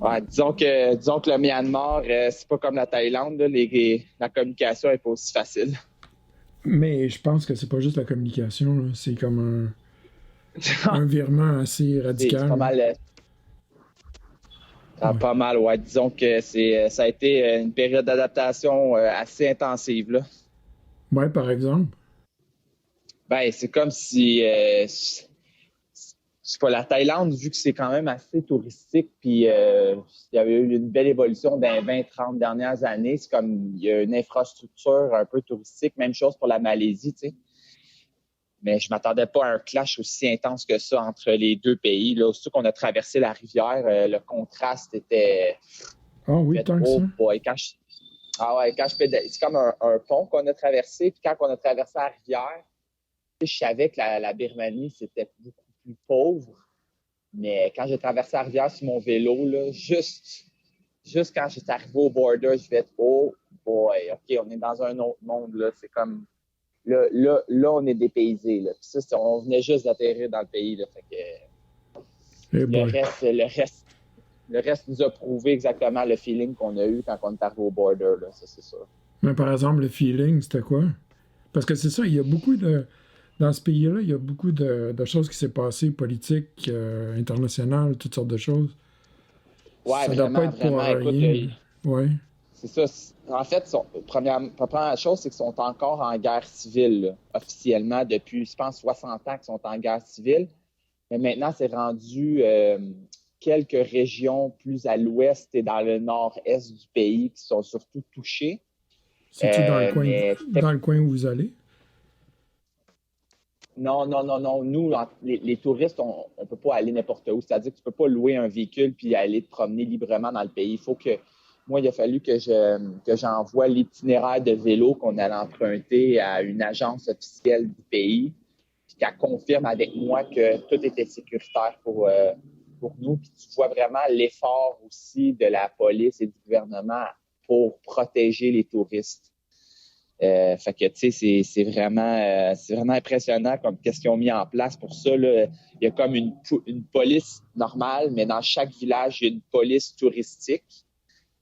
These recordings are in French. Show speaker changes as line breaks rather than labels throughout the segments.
Ouais, disons que le Myanmar, c'est pas comme la Thaïlande, là, la communication est pas aussi facile.
Mais je pense que c'est pas juste la communication, là. C'est comme un virement assez
C'est pas
radical, là.
mal,
Ouais.
pas mal, ouais. Disons que ça a été une période d'adaptation assez intensive, là.
Ouais, par exemple.
Ben, c'est comme si, je sais pas, la Thaïlande, vu que c'est quand même assez touristique, puis il y avait eu une belle évolution dans les 20-30 dernières années. C'est comme, il y a une infrastructure un peu touristique. Même chose pour la Malaisie, tu sais. Mais je m'attendais pas à un clash aussi intense que ça entre les deux pays. Là, surtout qu'on a traversé la rivière, le contraste était
Ah oui,
fait,
tant que ça.
oh boy, ah ouais, quand je pédale, c'est comme un pont qu'on a traversé, puis quand on a traversé la rivière, tu sais, je savais que la Birmanie, c'était beaucoup plus pauvre, mais quand j'ai traversé la rivière sur mon vélo, là, juste quand j'étais arrivé au border, je fait, oh boy, OK, on est dans un autre monde, là, c'est comme, là, on est dépaysé, là. Puis ça, on venait juste d'atterrir dans le pays, là, fait que
Eh
le
boy.
reste, le reste, le reste nous a prouvé exactement le feeling qu'on a eu quand on est arrivé au border, là, ça, c'est sûr.
Mais par exemple, le feeling, c'était quoi? Parce que c'est ça, il y a beaucoup de. Dans ce pays-là, il y a beaucoup de choses qui s'est passées, politiques, internationales, toutes sortes de choses.
Ouais,
Ça doit pas
vraiment,
être pour
vraiment. Écoute,
rien. Ouais.
c'est ça. En fait, première chose, c'est qu'ils sont encore en guerre civile, là, officiellement, depuis, je pense, 60 ans qu'ils sont en guerre civile. Mais maintenant, c'est rendu quelques régions plus à l'ouest et dans le nord-est du pays qui sont surtout touchées.
C'est-tu dans le coin,
Mais
dans le coin où vous allez?
non, non, non, non. Nous, les touristes, on ne peut pas aller n'importe où. C'est-à-dire que tu ne peux pas louer un véhicule puis aller te promener librement dans le pays. Il faut que, moi, il a fallu que j'envoie l'itinéraire de vélo qu'on allait emprunter à une agence officielle du pays, puis qu'elle confirme avec moi que tout était sécuritaire pour nous. Puis tu vois vraiment l'effort aussi de la police et du gouvernement pour protéger les touristes. Fait que, tu sais, c'est vraiment impressionnant comme qu'est-ce qu'ils ont mis en place pour ça. Là. Il y a comme une police normale, mais dans chaque village, il y a une police touristique.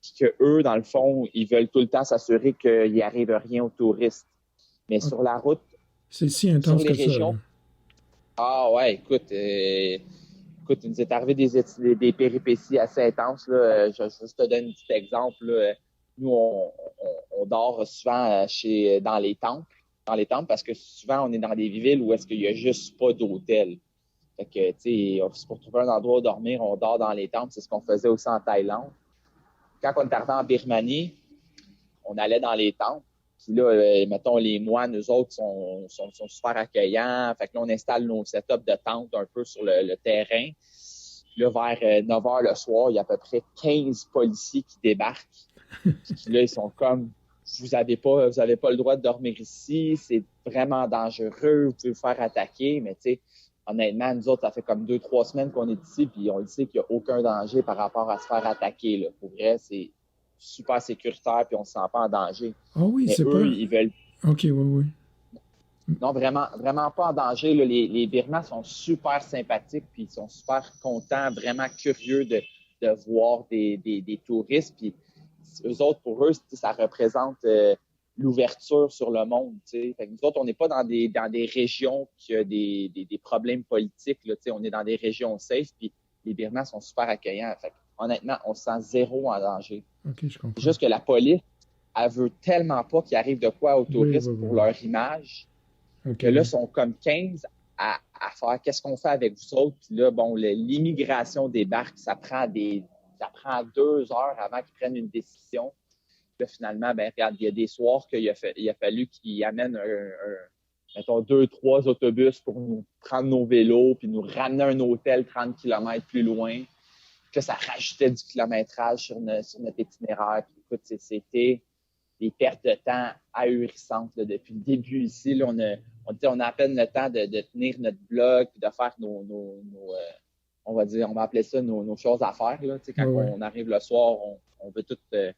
Puis que eux, dans le fond, ils veulent tout le temps s'assurer qu'il n'y arrive rien aux touristes. Mais
Ah,
sur la route,
c'est si
sur
intense
les
que ça, là.
régions, ah ouais, écoute, il nous est arrivé des péripéties assez intenses. Là. Je vais juste te donner un petit exemple. Là. Nous, on dort souvent dans les temples, parce que souvent, on est dans des villes où est-ce qu'il n'y a juste pas d'hôtel. Fait que, tu sais, pour trouver un endroit où dormir, on dort dans les temples. C'est ce qu'on faisait aussi en Thaïlande. Quand on est arrivé en Birmanie, on allait dans les temples. Puis là, mettons, les moines, eux autres, sont super accueillants. Fait que là, on installe nos setups de tentes un peu sur le terrain. Puis là, vers 9 h le soir, il y a à peu près 15 policiers qui débarquent. Puis là, ils sont comme, vous avez pas le droit de dormir ici, c'est vraiment dangereux, vous pouvez vous faire attaquer. Mais tu sais, honnêtement, nous autres, ça fait comme 2-3 semaines qu'on est ici, puis on le sait qu'il n'y a aucun danger par rapport à se faire attaquer. Là. Pour vrai, c'est super sécuritaire, puis on ne se sent pas en danger.
Ah oui,
Mais
c'est
eux,
pas.
ils veulent,
Ok, oui, oui.
non, vraiment, vraiment pas en danger. Là. Les Birmans sont super sympathiques, puis ils sont super contents, vraiment curieux de voir des touristes. Puis eux autres, pour eux, ça représente l'ouverture sur le monde. Fait que nous autres, on n'est pas dans des régions qui ont des problèmes politiques. Là, on est dans des régions safe, puis les Birmans sont super accueillants. Fait que, honnêtement, on se sent zéro en danger.
Ok, je
C'est
comprends.
juste que la police, elle veut tellement pas qu'il arrive de quoi aux
Oui, oui,
touristes
oui,
pour
oui.
leur image
Ok,
que là,
oui.
sont comme 15 à faire qu'est-ce qu'on fait avec vous autres. Puis là, bon, l'immigration débarque, ça prend 2 heures avant qu'ils prennent une décision. Puis là, finalement, ben, regarde, il y a des soirs il a fallu qu'ils amènent mettons, 2, 3 autobus pour nous prendre nos vélos, puis nous ramener à un hôtel 30 km plus loin. Que ça rajoutait du kilométrage sur notre itinéraire. Puis, écoute, c'était des pertes de temps ahurissantes là, depuis le début ici. Là, on a à peine le temps de tenir notre blog, de faire on va dire, on va appeler ça nos choses à faire. Là. Quand
Ouais, ouais.
on arrive le soir, on veut tout faire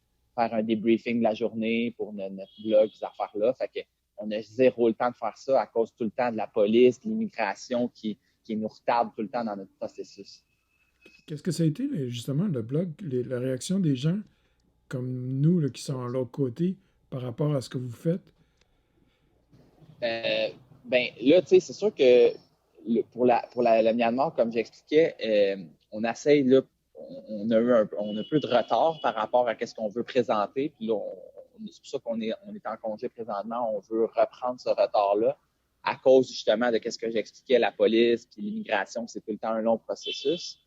un débriefing de la journée pour notre blog, ces affaires-là. Fait que on a zéro le temps de faire ça à cause tout le temps de la police, de l'immigration qui nous retarde tout le temps dans notre processus.
qu'est-ce que ça a été, justement, le blog, la réaction des gens comme nous là, qui sont à l'autre côté par rapport à ce que vous faites?
Ben là, tu sais, c'est sûr que le Myanmar, comme j'expliquais, on essaye là, on a eu on a peu de retard par rapport à ce qu'on veut présenter. Puis là, c'est pour ça qu'on est en congé présentement. On veut reprendre ce retard-là à cause justement de ce que j'expliquais, la police puis l'immigration, c'est tout le temps un long processus.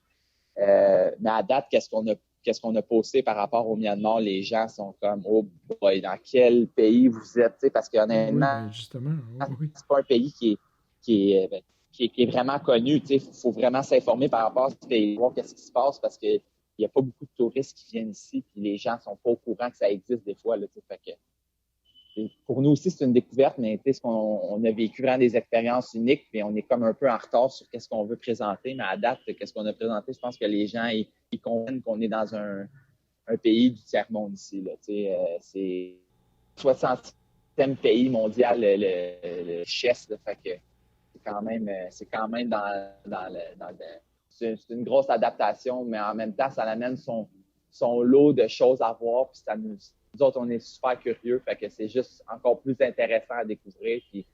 Mais à date, qu'est-ce qu'on a posté par rapport au Myanmar, les gens sont comme oh boy, dans quel pays vous êtes, parce qu'honnêtement,
oui, justement, oui.
c'est pas un pays qui est vraiment connu. Il faut vraiment s'informer par rapport à ce pays, voir qu'est-ce qui se passe parce qu'il n'y a pas beaucoup de touristes qui viennent ici, puis les gens sont pas au courant que ça existe des fois. Là, fait que, pour nous aussi, c'est une découverte, mais on a vécu vraiment des expériences uniques, puis on est comme un peu en retard sur qu'est-ce qu'on veut présenter, mais à date, qu'est-ce qu'on a présenté, je pense que les gens ils comprennent qu'on est dans un pays du tiers-monde ici. Là, c'est 60e pays mondial, le chess, là, fait que c'est quand même c'est une grosse adaptation, mais en même temps, ça amène son lot de choses à voir, puis nous autres, on est super curieux, fait que c'est juste encore plus intéressant à découvrir, puis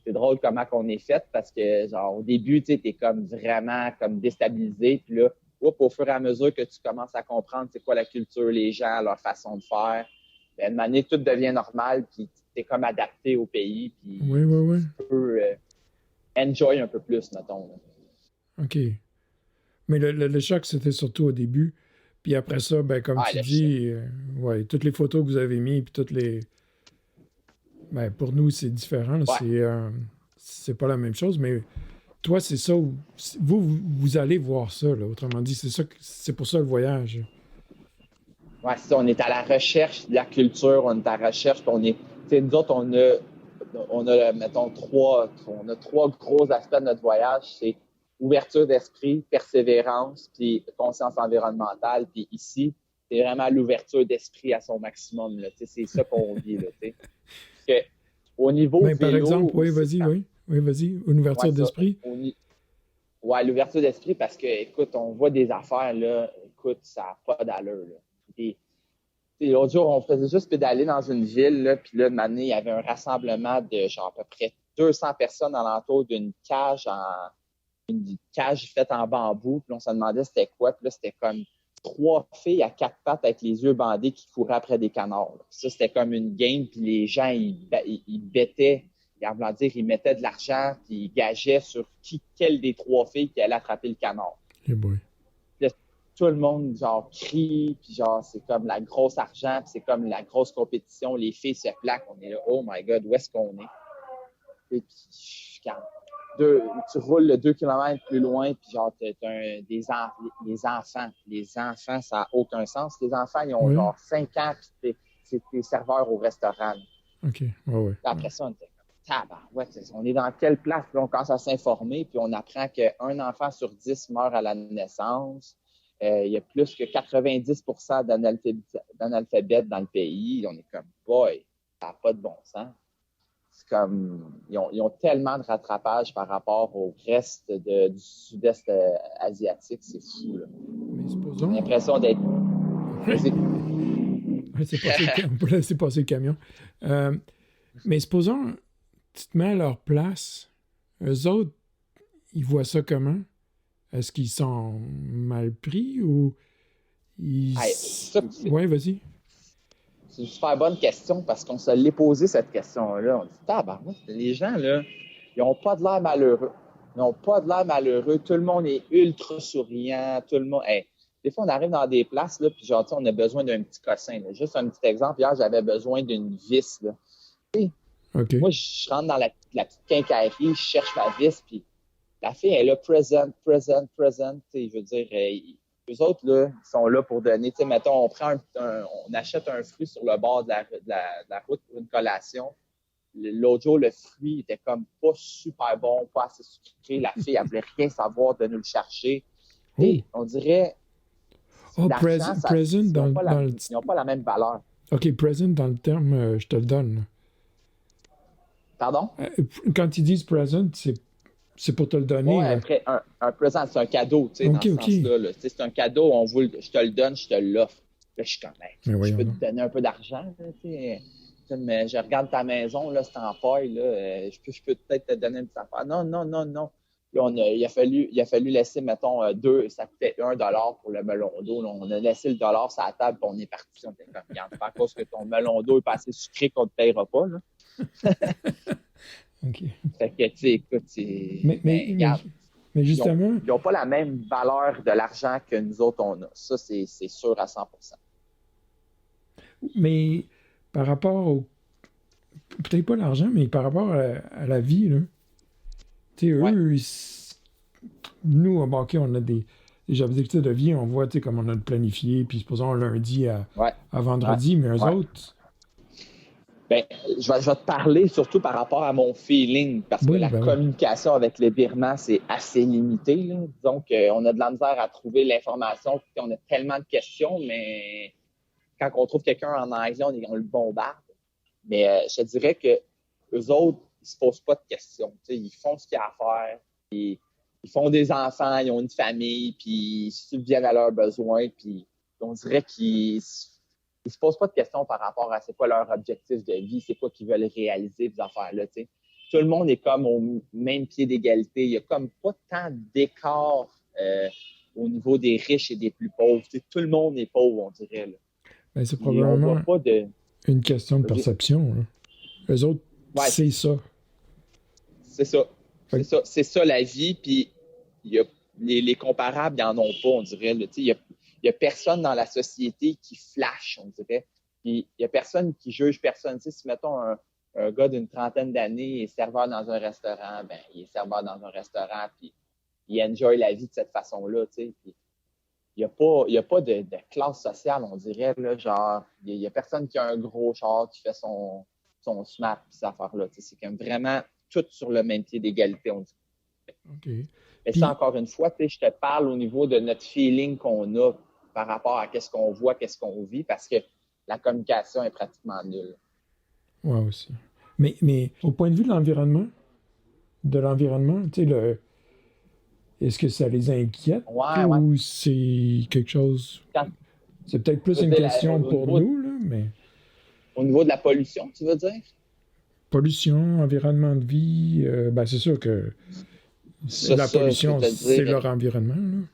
c'est drôle comment qu'on est fait, parce que, genre, au début, tu sais, t'es comme vraiment comme déstabilisé, puis là, au fur et à mesure que tu commences à comprendre c'est quoi la culture, les gens, leur façon de faire, ben, de manière tout devient normal, puis t'es comme adapté au pays, puis
oui.
tu peux enjoy un peu plus, mettons. Là.
OK. Mais le choc, c'était surtout au début. Puis après ça, ben, comme tu dis, ouais, toutes les photos que vous avez mises, puis toutes les... Ben, pour nous, c'est différent. Ouais. C'est pas la même chose, mais toi, c'est ça où... Vous allez voir ça, là. Autrement dit, c'est pour ça le voyage.
Ouais, c'est ça. On est à la recherche de la culture, on est à la recherche, puis nous autres, on a, mettons, trois gros aspects de notre voyage. C'est ouverture d'esprit, persévérance, puis conscience environnementale. Puis ici, c'est vraiment l'ouverture d'esprit à son maximum. Là, c'est ça qu'on vit. Là, que, au niveau vélo...
Par exemple, oui, vas-y. Une ouverture d'esprit.
Ouais, l'ouverture d'esprit parce que, écoute, on voit des affaires, là, écoute, ça n'a pas d'allure. Là. L'autre jour, on faisait juste pédaler dans une ville, là, puis là, une année, il y avait un rassemblement de genre à peu près 200 personnes alentour d'une cage faite en bambou, puis on se demandait c'était quoi, puis là, c'était comme 3 filles à 4 pattes avec les yeux bandés qui couraient après des canards. Là. Ça, c'était comme une game, puis les gens, ils bêtaient, ils mettaient de l'argent, puis ils gageaient sur quelle des 3 filles qui allait attraper le canard.
Hey boy.
Tout le monde, genre, crie, puis genre, c'est comme la grosse argent, puis c'est comme la grosse compétition. Les filles se plaquent. On est là, oh my God, où est-ce qu'on est? Et puis, tu roules le 2 km plus loin, puis genre, les enfants. Les enfants, ça n'a aucun sens. Les enfants, ils ont genre 5 ans, puis c'est des serveurs au restaurant.
OK, ouais.
Après ça, on était on est dans quelle place? Puis on commence à s'informer, puis on apprend qu'un enfant sur 10 meurt à la naissance. Il y a plus que 90% d'analphabètes dans le pays. On est comme, boy, ça n'a pas de bon sens. C'est comme, ils ont tellement de rattrapage par rapport au reste du sud-est asiatique. C'est fou, là.
Mais supposons...
J'ai l'impression d'être...
C'est passé le camion. Mais supposons, tu te mets à leur place. Eux autres, ils voient ça comment? Est-ce qu'ils sont mal pris ou ils... Oui, vas-y.
C'est une super bonne question parce qu'on se l'est posé cette question-là. On dit, tabarnak, les gens, là, ils n'ont pas de l'air malheureux. Ils n'ont pas de l'air malheureux. Tout le monde est ultra souriant. Tout le monde... des fois, on arrive dans des places, là, puis genre, on a besoin d'un petit cossin. Là. Juste un petit exemple. Hier, j'avais besoin d'une vis. Là.
Okay.
Moi, je rentre dans la petite quincaillerie, je cherche ma vis, puis la fille, elle est là, present. Je veux dire, eux autres, là, ils sont là pour donner. Mettons, on achète un fruit sur le bord de la route pour une collation. L'autre jour, le fruit était comme pas super bon, pas assez sucré. La fille, elle voulait rien savoir de nous le chercher. Et on dirait...
present
ils n'ont pas la même valeur.
OK, present dans le terme, je te le donne.
Pardon?
Quand ils disent present, C'est pour te le donner.
Ouais, un présent, c'est un cadeau, tu sais, dans ce sens-là. Là. Tu sais, c'est un cadeau, je te le donne, je te l'offre. Là, je suis comme, je peux te donner un peu d'argent, là, tu sais. Mais je regarde ta maison, là, c'est en paille, là. Je peux peut-être te donner une petite affaire. Non, non, non, non. Là, il a fallu laisser, mettons, ça coûtait $1 pour le melon d'eau. Là. On a laissé le dollar sur la table, puis on est parti. On était comme, regarde, pas à cause que ton melon d'eau est pas assez sucré qu'on ne te payera pas, là.
OK.
Fait que, tu sais, écoute, regarde,
mais justement...
Ils n'ont pas la même valeur de l'argent que nous autres, on a. Ça, c'est sûr à 100%.
Mais par rapport au... Peut-être pas l'argent, mais par rapport à la vie, là. Tu sais, eux, nous, OK, on a des objectifs de vie, on voit, tu sais, comme on a le planifié, puis supposons lundi à vendredi, mais eux autres...
Ben, je vais te parler surtout par rapport à mon feeling, parce que la communication avec les Birmans, c'est assez limité. Là. Disons qu'on a de la misère à trouver l'information, puis on a tellement de questions, mais quand on trouve quelqu'un en anglais, on le bombarde. Mais je te dirais que eux autres, ils se posent pas de questions. T'sais, ils font ce qu'il y a à faire. Ils font des enfants, ils ont une famille, puis ils subviennent à leurs besoins, puis on dirait qu'ils se posent pas de questions par rapport à c'est quoi leur objectif de vie, c'est quoi qu'ils veulent réaliser, ces affaires-là. T'sais. Tout le monde est comme au même pied d'égalité. Il y a comme pas tant d'écart au niveau des riches et des plus pauvres. T'sais, tout le monde est pauvre, on dirait. Là.
Ben, c'est probablement une question de perception. Là. Eux autres, c'est ça.
C'est ça. C'est ça la vie. Puis les comparables, ils n'en ont pas, on dirait. Il n'y a personne dans la société qui flash, on dirait. Puis il n'y a personne qui juge personne. T'sais, si, mettons, un gars d'une trentaine d'années est serveur dans un restaurant, ben il est serveur dans un restaurant, puis il enjoy la vie de cette façon-là. Puis il n'y a pas de classe sociale, on dirait. Là, genre, il n'y a personne qui a un gros char qui fait son smart, puis cette affaire-là. C'est comme vraiment tout sur le même pied d'égalité, on dirait.
Okay.
Mais ça, encore une fois, je te parle au niveau de notre feeling qu'on a par rapport à qu'est-ce qu'on voit, qu'est-ce qu'on vit, parce que la communication est pratiquement nulle.
Oui, aussi. Mais au point de vue de l'environnement, tu sais, est-ce que ça les inquiète ou c'est quelque chose... C'est peut-être plus une question pour nous, là, mais...
Au niveau de la pollution, tu veux dire?
Pollution, environnement de vie, ben c'est sûr que la pollution, c'est leur environnement.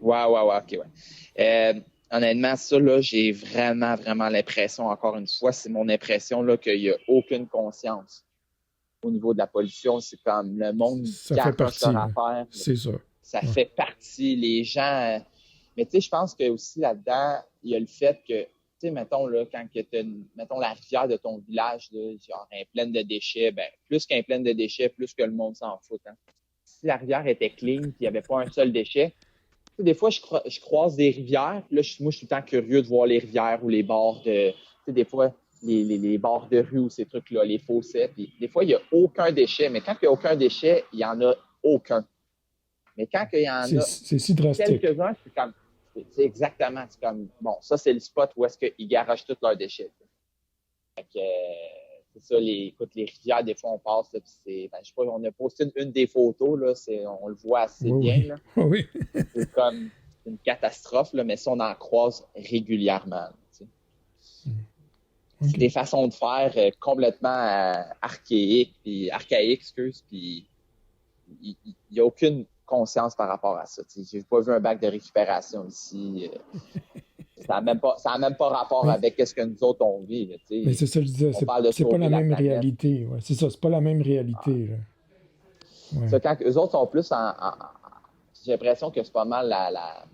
Ouais, OK, ouais. Honnêtement, ça, là, j'ai vraiment, vraiment l'impression, encore une fois, c'est mon impression là, qu'il n'y a aucune conscience au niveau de la pollution. C'est comme le monde
ça fait partie. C'est ça.
Ça fait partie. Les gens... Mais tu sais, je pense que aussi là-dedans, il y a le fait que, tu sais, mettons, là, quand mettons, la rivière de ton village, là, genre, est pleine de déchets, ben, plus qu'elle est pleine de déchets, plus que le monde s'en fout. Hein. Si la rivière était clean, qu'il n'y avait pas un seul déchet, des fois, je croise des rivières. Là, moi, je suis tout le temps curieux de voir les rivières ou les bords de... Tu sais, des fois, les bords de rue ou ces trucs-là, les fossés. Puis, des fois, il n'y a aucun déchet. Mais quand il n'y a aucun déchet, il n'y en a aucun. Mais quand il y en a
c'est si drastique.
Quelques-uns, c'est comme... C'est exactement. C'est comme... Bon, ça, c'est le spot où est-ce qu'ils garagent tous leurs déchets. Fait que... c'est ça, écoute, les rivières, des fois, on passe, là, puis c'est, je sais pas, on a posté une des photos, là, on le voit assez bien, là.
Oui.
C'est comme une catastrophe, là, mais ça, on en croise régulièrement, tu sais. C'est des façons de faire complètement archaïques, puis il n'y a aucune conscience par rapport à ça. Je n'ai pas vu un bac de récupération ici. Ça n'a même pas rapport avec ce que nous autres on vit. Là,
mais c'est ça que je disais, c'est pas la même réalité. Ouais, c'est ça, c'est pas la même réalité. Là.
Ouais. Ça, quand eux autres sont plus j'ai l'impression que c'est pas mal la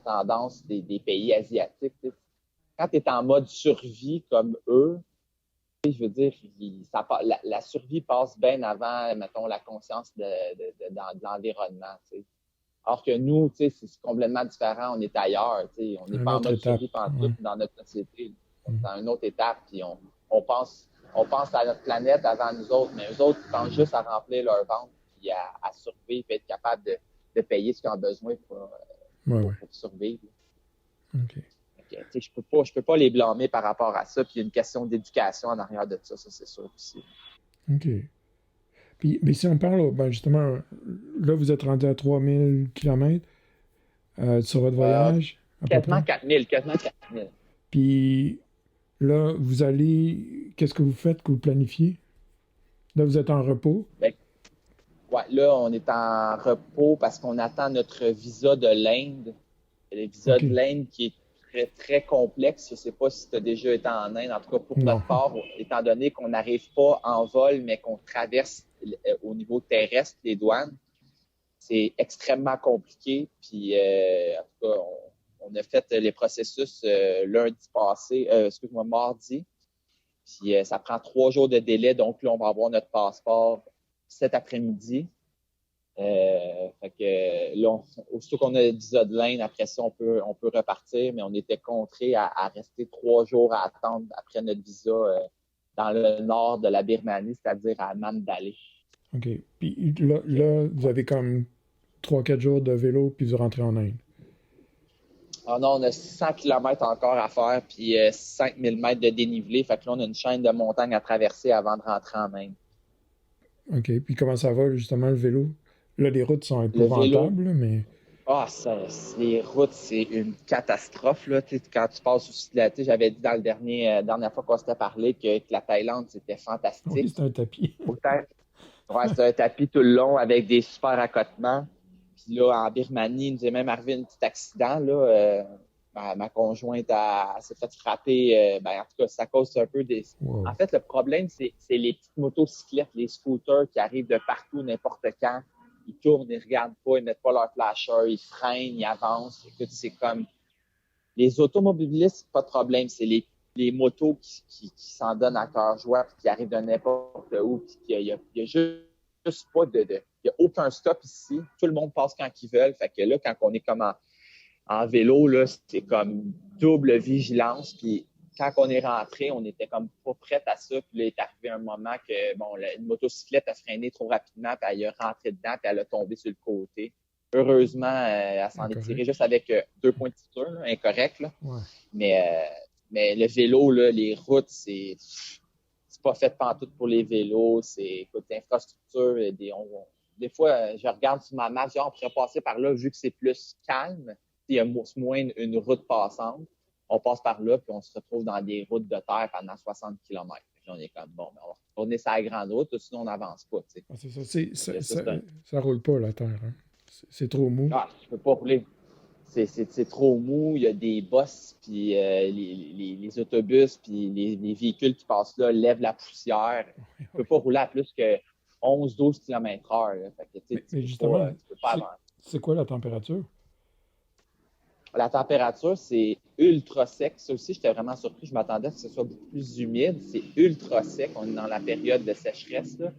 tendance des pays asiatiques. T'sais. Quand tu es en mode survie comme eux, je veux dire, la survie passe bien avant, mettons, la conscience de l'environnement. T'sais. Alors que nous, c'est complètement différent. On est ailleurs. On n'est pas en mode survie dans notre société. On est dans une autre étape. Puis on pense à notre planète avant nous autres. Mais eux autres, ils pensent juste à remplir leur ventre puis à survivre et être capable de payer ce qu'ils ont besoin pour survivre.
OK.
Je peux pas les blâmer par rapport à ça. Puis il y a une question d'éducation en arrière de ça c'est sûr aussi.
OK. Puis, mais si on parle, ben justement, là, vous êtes rendu à 3000 km sur votre
Euh,
voyage, à peu
quasiment
près.
4000, quasiment 4000.
Puis là, vous allez, qu'est-ce que vous faites, que vous planifiez? Là, vous êtes en repos.
Ben, ouais, là, on est en repos parce qu'on attend notre visa de l'Inde. Le visa
OK.
de l'Inde qui est très, très complexe. Je ne sais pas si tu as déjà été en Inde. En tout cas, pour
Non.
notre part, étant donné qu'on n'arrive pas en vol, mais qu'on traverse au niveau terrestre les douanes, c'est extrêmement compliqué. Puis, en tout cas, on a fait les processus lundi passé, excuse-moi, mardi. Puis, ça prend 3 jours de délai. Donc, là, on va avoir notre passeport cet après-midi. Fait que là, aussitôt qu'on a le visa de l'Inde, après ça, on peut repartir, mais on était contraints à rester 3 jours à attendre après notre visa dans le nord de la Birmanie, c'est-à-dire à Mandalay.
OK. Puis là, vous avez comme 3 4 jours de vélo, puis vous rentrez en Inde.
Ah non, on a 600 km encore à faire, puis 5000 mètres de dénivelé. Fait que là, on a une chaîne de montagnes à traverser avant de rentrer en Inde.
OK. Puis comment ça va, justement, le vélo? Là, les routes sont
Le vélo,
épouvantables, mais...
les routes, c'est une catastrophe, là. Tu sais, quand tu passes aussi de la, tu sais, j'avais dit dans le dernière fois qu'on s'était parlé que la Thaïlande, c'était
Oui,
fantastique.
c'est un tapis.
Autant, ouais, c'était un tapis tout le long avec des super accotements. Puis là, en Birmanie, il nous est même arrivé un petit accident, là. Ma conjointe s'est fait frapper. Ben, en tout cas, ça cause un peu des. En
Wow.
fait, le problème, c'est les petites motocyclettes, les scooters qui arrivent de partout, n'importe quand. Ils tournent, ils regardent pas, ils mettent pas leur flasher, ils freinent, ils avancent. Écoute, c'est comme les automobilistes, pas de problème. C'est les motos qui s'en donnent à cœur joie, puis qui arrivent de n'importe où, puis il y a juste pas il y a aucun stop ici. Tout le monde passe quand ils veulent. Fait que là, quand on est comme en vélo, là, c'est comme double vigilance. Puis quand on est rentré, on était comme pas prête à ça. Puis là, il est arrivé un moment que, bon, une motocyclette a freiné trop rapidement, puis elle est rentrée dedans, puis elle a tombé sur le côté. Heureusement, elle s'en est tirée
Incorrect.
juste avec 2 points de suture, là, incorrect, là.
Ouais.
Mais le vélo, là, les routes, c'est pas fait pantoute pour les vélos. C'est, écoute, l'infrastructure, des fois, je regarde sur ma map, je dis, on pourrait passer par là vu que c'est plus calme. Il y a moins une route passante. On passe par là, puis on se retrouve dans des routes de terre pendant 60 km. Puis on est comme, bon, ben, on va retourner sur la grande route, sinon on n'avance pas. Tu sais.
Ah, c'est ça. Ça roule pas, la Terre, hein. C'est trop mou.
Ah, je peux pas rouler. C'est trop mou, il y a des bosses, puis les autobus, puis les véhicules qui passent là lèvent la poussière.
Oui,
Tu peux
oui.
pas rouler à plus que 11-12 km/h. Là. Fait que,
Mais justement,
tu peux pas
c'est
avancer.
c'est quoi la température?
La température, c'est ultra sec. Ça aussi, j'étais vraiment surpris. Je m'attendais à ce que ce soit beaucoup plus humide. C'est ultra sec. On est dans la période de sécheresse, là.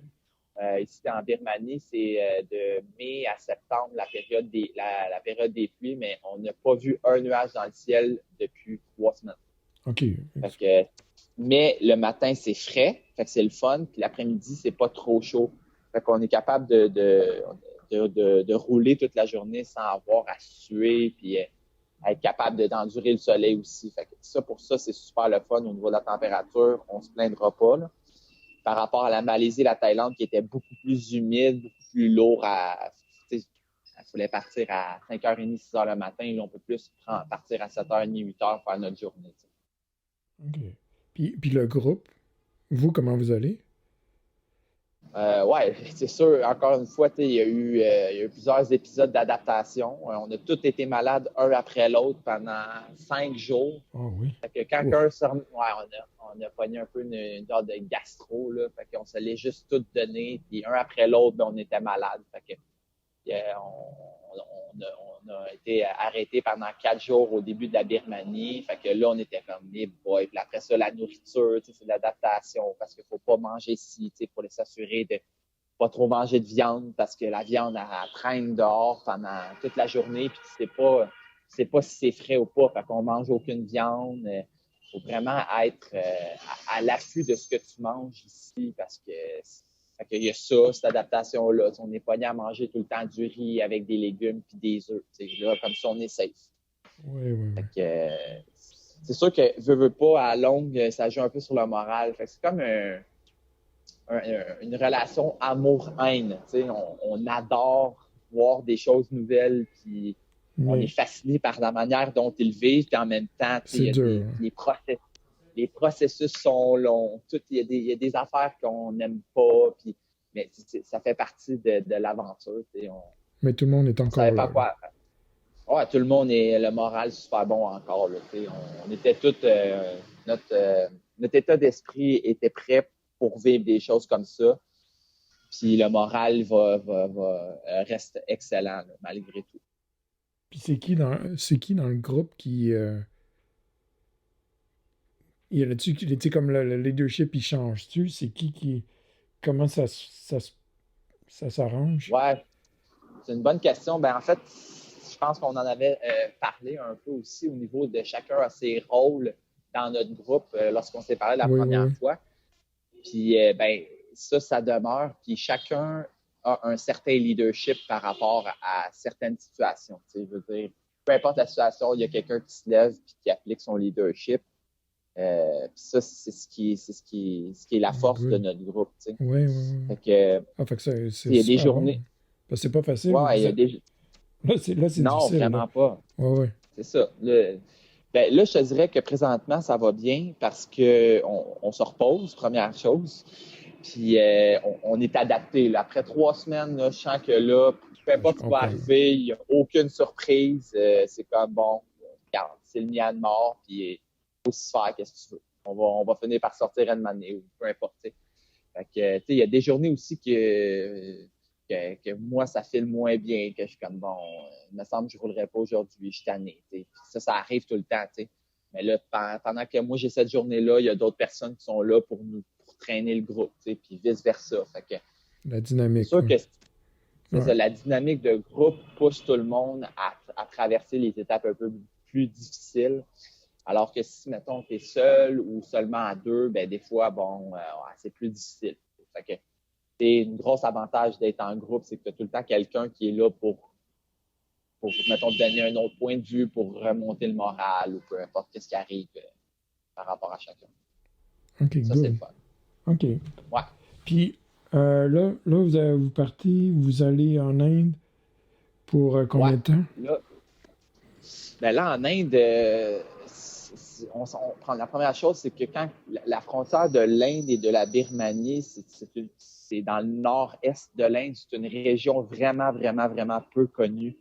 Ici, en Birmanie, c'est de mai à septembre, la période des pluies, mais on n'a pas vu un nuage dans le ciel depuis 3 semaines.
OK.
Fait que, mais le matin, c'est frais, fait que c'est le fun, puis l'après-midi, c'est pas trop chaud. Fait qu'on est capable de rouler toute la journée sans avoir à suer, puis être capable d'endurer le soleil aussi. Fait que pour ça, c'est super le fun au niveau de la température. On se plaindra pas, là. Par rapport à la Malaisie et la Thaïlande qui étaient beaucoup plus humides, beaucoup plus lourds il fallait partir à 5h30, 6h le matin. Là, on peut plus partir à 7h30, 8h faire notre journée. T'sais.
OK. Puis le groupe, vous, comment vous allez?
Ouais, c'est sûr, encore une fois, il y a eu plusieurs épisodes d'adaptation. On a tous été malades un après l'autre pendant 5 jours.
Ah oui.
Fait que quand
Ouf.
on a pogné un peu une genre de gastro, là. Fait qu'on se l'est juste tout donné. Puis un après l'autre, ben, on était malades. Fait que on a été arrêté pendant 4 jours au début de la Birmanie. Fait que là, on était comme les boys. Puis après ça, la nourriture, c'est de l'adaptation parce qu'il ne faut pas manger ici, pour s'assurer de pas trop manger de viande parce que la viande, elle traîne dehors pendant toute la journée. Puis c'est pas si c'est frais ou pas. Fait qu'on mange aucune viande. Il faut vraiment être à l'affût de ce que tu manges ici parce que fait qu'il y a ça, cette adaptation-là. On est pogné à manger tout le temps du riz avec des légumes puis des œufs. Là, comme ça, on est safe.
Oui, oui,
Fait
oui.
que, c'est sûr que veux pas, à longue, ça joue un peu sur le moral. Fait que c'est comme une relation amour-haine. On adore voir des choses nouvelles, puis on est fasciné par la manière dont ils vivent, puis en même temps,
c'est dur.
Les processus sont longs. Il y a des affaires qu'on n'aime pas, puis, mais ça fait partie de l'aventure.
Mais tout le monde est
On
encore
savait pas
là.
quoi. Ouais, tout le monde est le moral super bon encore. Là, on était tous notre état d'esprit était prêt pour vivre des choses comme ça. Puis le moral reste excellent là, malgré tout.
Puis c'est qui dans le groupe qui il y a là-dessus tu sais comme le leadership il change-tu? C'est qui comment ça s'arrange?
Ouais, c'est une bonne question. Ben en fait, je pense qu'on en avait parlé un peu aussi au niveau de chacun a ses rôles dans notre groupe lorsqu'on s'est parlé la
Oui,
première
oui.
fois. Puis ben ça demeure. Puis chacun a un certain leadership par rapport à certaines situations. Tu sais, je veux dire, peu importe la situation, il y a quelqu'un qui se lève et qui applique son leadership. Ça, c'est ce qui est la force de
Good.
notre groupe. Tu sais.
Oui, oui, oui.
Fait que,
Ah, fait que c'est
il y a des
super bon.
journées.
Parce que c'est pas facile.
Ouais, il y a des.
Là, c'est
Non,
difficile, là.
vraiment pas.
Ouais, ouais.
C'est ça. Ben, là, je te dirais que présentement, ça va bien parce qu'on se repose, première chose. Puis on est adapté. Là. Après 3 semaines, là, je sens que là, peu
Je
importe ce qui va
comprends.
arriver, il n'y a aucune surprise. C'est comme bon, regarde, c'est le Myanmar, puis il faut se faire, qu'est-ce que tu veux. On va finir par sortir une année ou peu importe. T'sais. Fait que, il y a des journées aussi que moi, ça file moins bien, que je suis comme bon, il me semble que je ne roulerai pas aujourd'hui, je suis tanné. Puis ça arrive tout le temps. T'sais. Mais là, pendant que moi j'ai cette journée-là, il y a d'autres personnes qui sont là pour traîner le groupe, puis vice-versa. Fait que
La
c'est
dynamique,
sûr
quoi.
que
Ouais.
la dynamique de groupe pousse tout le monde à traverser les étapes un peu plus difficiles. Alors que si, mettons, tu es seul ou seulement à deux, ben des fois, bon, ouais, c'est plus difficile. Fait que c'est une grosse avantage d'être en groupe, c'est que tu as tout le temps quelqu'un qui est là pour, mettons, te donner un autre point de vue, pour remonter le moral ou peu importe ce qui arrive par rapport à chacun.
OK,
Ça, c'est le
good.
fun.
OK.
Ouais.
Puis là vous partez, vous allez en Inde pour
Ouais.
combien de temps?
Là, ben là en Inde, on prend la première chose, c'est que quand la frontière de l'Inde et de la Birmanie, c'est dans le nord-est de l'Inde. C'est une région vraiment, vraiment, vraiment peu connue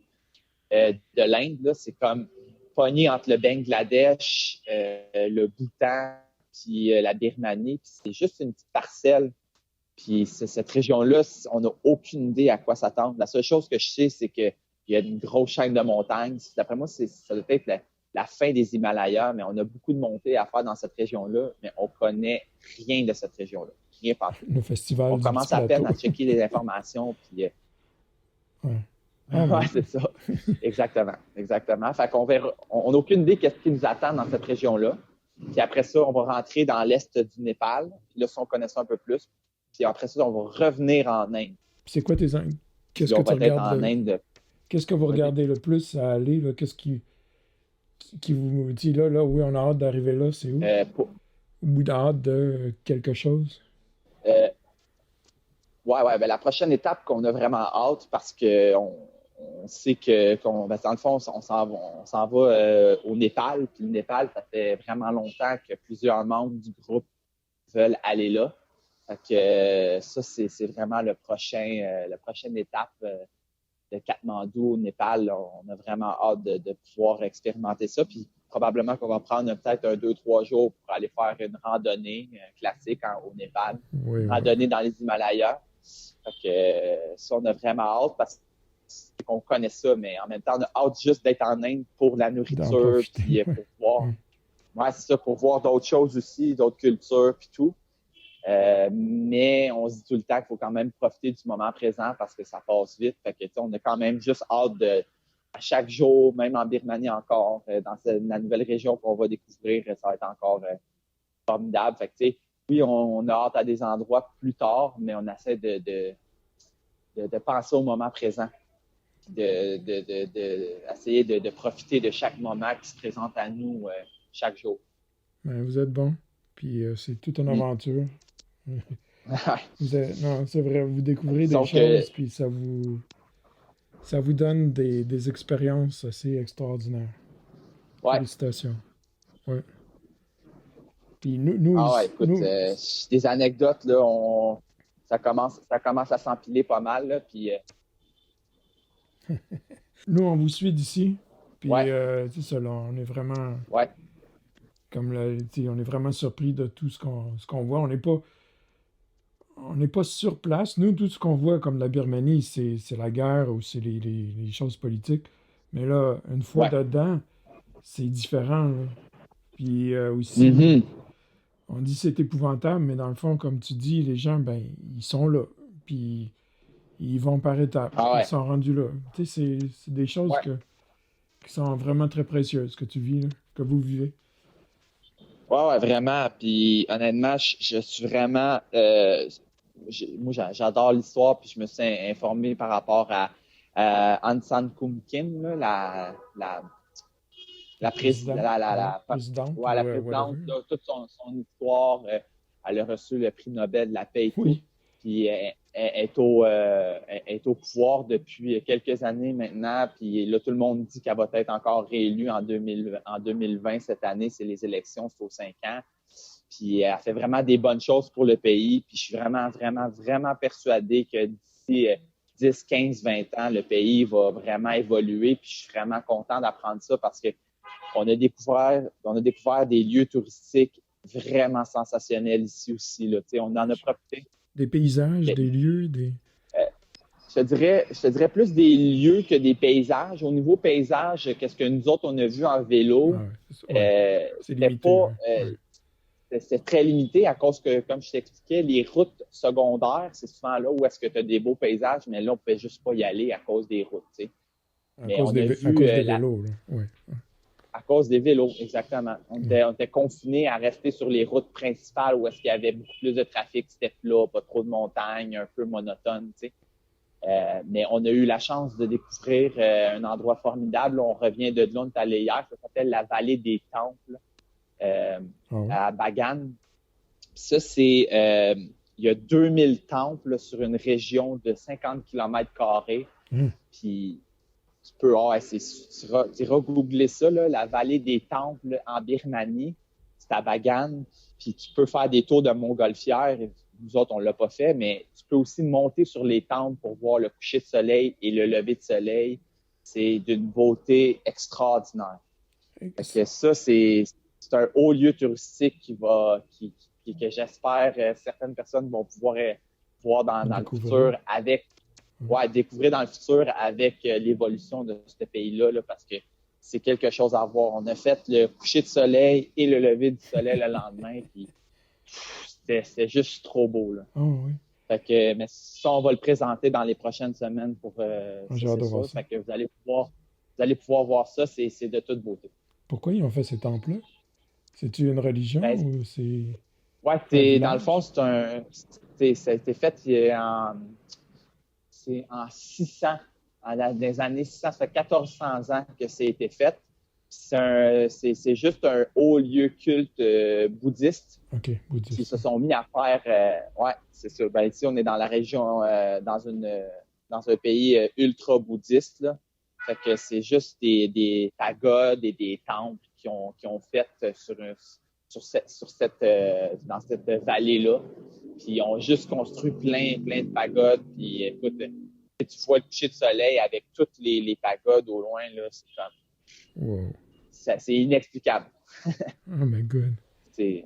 de l'Inde. Là, c'est comme pogné entre le Bangladesh, le Bhoutan, puis la Birmanie. Puis c'est juste une petite parcelle. Puis cette région-là, on n'a aucune idée à quoi s'attendre. La seule chose que je sais, c'est qu'il y a une grosse chaîne de montagnes. D'après moi, ça doit être la fin des Himalayas, mais on a beaucoup de montées à faire dans cette région-là, mais on connaît rien de cette région-là. Rien partout.
Le festival
On
du petit
commence à peine
plateau.
à checker les informations, puis
Ouais. Ah
ouais,
bon.
c'est ça. Exactement. Exactement. Fait qu'on verra. On n'a aucune idée qu'est-ce qui nous attend dans cette région-là. Puis après ça, on va rentrer dans l'est du Népal. Puis là, si on connaît ça un peu plus. Puis après ça, on va revenir en Inde.
C'est quoi qu'est-ce
Puis
que
on
tu
va être
regardes
en Inde.
qu'est-ce que vous
Vas-y.
regardez le plus à aller là? Qu'est-ce qui vous dit là, oui, on a hâte d'arriver là, c'est où?
Pour,
Ou hâte de quelque chose?
euh, ouais, ben la prochaine étape qu'on a vraiment hâte parce on sait ben, dans le fond, on s'en va au Népal. Puis le Népal, ça fait vraiment longtemps que plusieurs membres du groupe veulent aller là. Fait que ça, c'est vraiment la prochaine étape de Katmandou au Népal. Là. On a vraiment hâte de pouvoir expérimenter ça. Puis probablement qu'on va prendre peut-être 2, 3 jours pour aller faire une randonnée classique au Népal.
Oui, oui.
Randonnée dans les Himalayas. Fait que ça, on a vraiment hâte parce qu'on connaît ça, mais en même temps, on a hâte juste d'être en Inde pour la
D'en
nourriture,
profiter.
puis
Ouais.
pour voir.
Ouais.
Ouais, c'est ça, pour voir d'autres choses aussi, d'autres cultures, puis tout. Mais on se dit tout le temps qu'il faut quand même profiter du moment présent parce que ça passe vite. Fait que, on a quand même juste hâte à chaque jour, même en Birmanie encore, dans la nouvelle région qu'on va découvrir, ça va être encore formidable. Fait que, oui, on a hâte à des endroits plus tard, mais on essaie de penser au moment présent, essayer de profiter de chaque moment qui se présente à nous chaque jour.
Ben, vous êtes bon. Puis c'est toute une
Mm.
aventure. Non, c'est vrai, vous découvrez des
Disons que,
choses, puis ça vous donne des expériences assez extraordinaires.
ouais.
Félicitations. Ouais. Puis nous,
Ah ouais,
ici-
écoute, des anecdotes, là, ça commence à s'empiler pas mal, là, puis
nous, on vous suit d'ici, puis
ouais,
c'est ça, là, on est vraiment,
ouais,
comme on est vraiment surpris de tout ce qu'on voit. On n'est pas sur place. Nous, tout ce qu'on voit comme la Birmanie, c'est la guerre ou c'est les choses politiques. Mais là, une fois
ouais.
dedans, c'est différent, là. Puis aussi,
Mhm.
on dit c'est épouvantable, mais dans le fond, comme tu dis, les gens, ben, ils sont là. Puis ils vont par étapes.
Ah
Puis ils
ouais,
sont rendus là. Tu sais, c'est des choses
ouais.
qui sont vraiment très précieuses que tu vis, là, que vous vivez.
Ouais, ouais, vraiment. Puis honnêtement, je suis vraiment. Moi, j'adore l'histoire, puis je me suis informé par rapport à Aung San Suu Kyi, là,
Le président, ouais, présidente
ouais,
ou
la
whatever.
présidente, là, toute son histoire. Elle a reçu le prix Nobel de la paix et tout.
Oui,
Puis elle est au pouvoir depuis quelques années maintenant. Puis là, tout le monde dit qu'elle va être encore réélue en 2020 cette année. C'est les élections, c'est aux 5 ans. Puis elle fait vraiment des bonnes choses pour le pays. Puis je suis vraiment, vraiment, vraiment persuadé que d'ici 10, 15, 20 ans, le pays va vraiment évoluer. Puis je suis vraiment content d'apprendre ça parce que on a découvert des lieux touristiques vraiment sensationnels ici aussi. Là. On en a profité.
des paysages, des lieux, des...
Je te dirais plus des lieux que des paysages. Au niveau paysage, qu'est-ce que nous autres, on a vu en vélo,
Ah ouais, ouais. C'est
c'était
limité,
pas,
ouais. Ouais.
c'était très limité à cause que, comme je t'expliquais, les routes secondaires, c'est souvent là où est-ce que tu as des beaux paysages, mais là, on ne pouvait juste pas y aller à cause des routes. T'sais. Mais on a
À
vu
cause des vélos, là. Ouais.
à cause des vélos, exactement. On
Ouais.
était, on était confinés à rester sur les routes principales où est-ce qu'il y avait beaucoup plus de trafic, c'était plat, pas trop de montagnes, un peu monotone. T'sais. Mais on a eu la chance de découvrir un endroit formidable. On revient de là, on est allé hier. Ça s'appelle la vallée des Temples euh,
Ah ouais.
à Bagan. Ça, il y a 2000 temples sur une région de 50 km².
Hum.
Puis tu peux, tu iras googler ça, là, la vallée des temples en Birmanie. C'est à Bagan. Puis tu peux faire des tours de montgolfière. Nous autres, on ne l'a pas fait, mais tu peux aussi monter sur les temples pour voir le coucher de soleil et le lever de soleil. C'est d'une beauté extraordinaire. Fait que ça, c'est un haut lieu touristique que j'espère certaines personnes vont pouvoir voir dans le
Découvrir.
futur avec,
Ouais.
ouais, découvrir dans le futur avec l'évolution de ce pays-là, là, parce que c'est quelque chose à voir. On a fait le coucher de soleil et le lever du soleil le lendemain, puis c'était juste trop beau, là.
Ah oui.
Fait que, mais ça, on va le présenter dans les prochaines semaines pour
Ah,
ça,
j'ai hâte
c'est
de voir
sûr.
ça.
Fait que vous allez pouvoir voir ça, c'est de toute beauté.
Pourquoi ils ont fait ces temples-là? C'est-tu une religion
Ben,
ou c'est
ouais,
un
dans le fond,
village?
ça a été fait c'est en 600, dans les années 600, ça fait 1400 ans que ça a été fait. C'est juste un haut lieu culte bouddhiste
Ok,
qui
bouddhiste.
se sont mis à faire, ouais, c'est sûr. Ben, ici, on est dans la région, dans un pays ultra bouddhiste, là. Fait que c'est juste des pagodes et des temples qui ont fait dans cette vallée-là. Puis ils ont juste construit plein, plein de pagodes. Puis écoute, tu vois le coucher de soleil avec toutes les pagodes au loin, là,
Wow.
c'est inexplicable.
Oh my god.
C'est,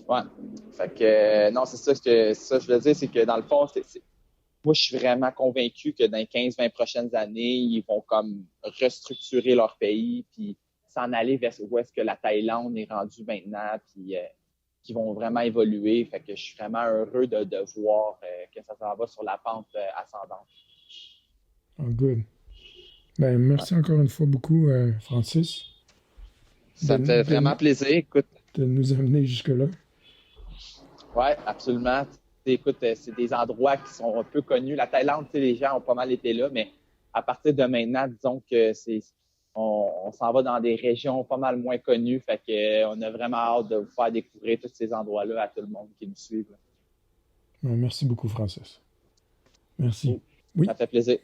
ouais. Fait que, non, c'est ça, je veux dire, c'est que dans le fond, moi, je suis vraiment convaincu que dans les 15-20 prochaines années, ils vont comme restructurer leur pays, puis s'en aller vers où est-ce que la Thaïlande est rendue maintenant, puis qui vont vraiment évoluer. Fait que je suis vraiment heureux de voir que ça s'en va sur la pente ascendante.
Oh good. Ben,
Ouais.
merci encore une fois beaucoup, Francis,
Ça me fait vraiment plaisir. Écoute,
de nous amener jusque-là.
ouais, absolument. Écoute, c'est des endroits qui sont un peu connus. La Thaïlande, les gens ont pas mal été là, mais à partir de maintenant, disons que on s'en va dans des régions pas mal moins connues. Fait que, on a vraiment hâte de vous faire découvrir tous ces endroits-là à tout le monde qui nous suit.
Merci beaucoup, Francis. Merci. Oui.
Ça fait plaisir.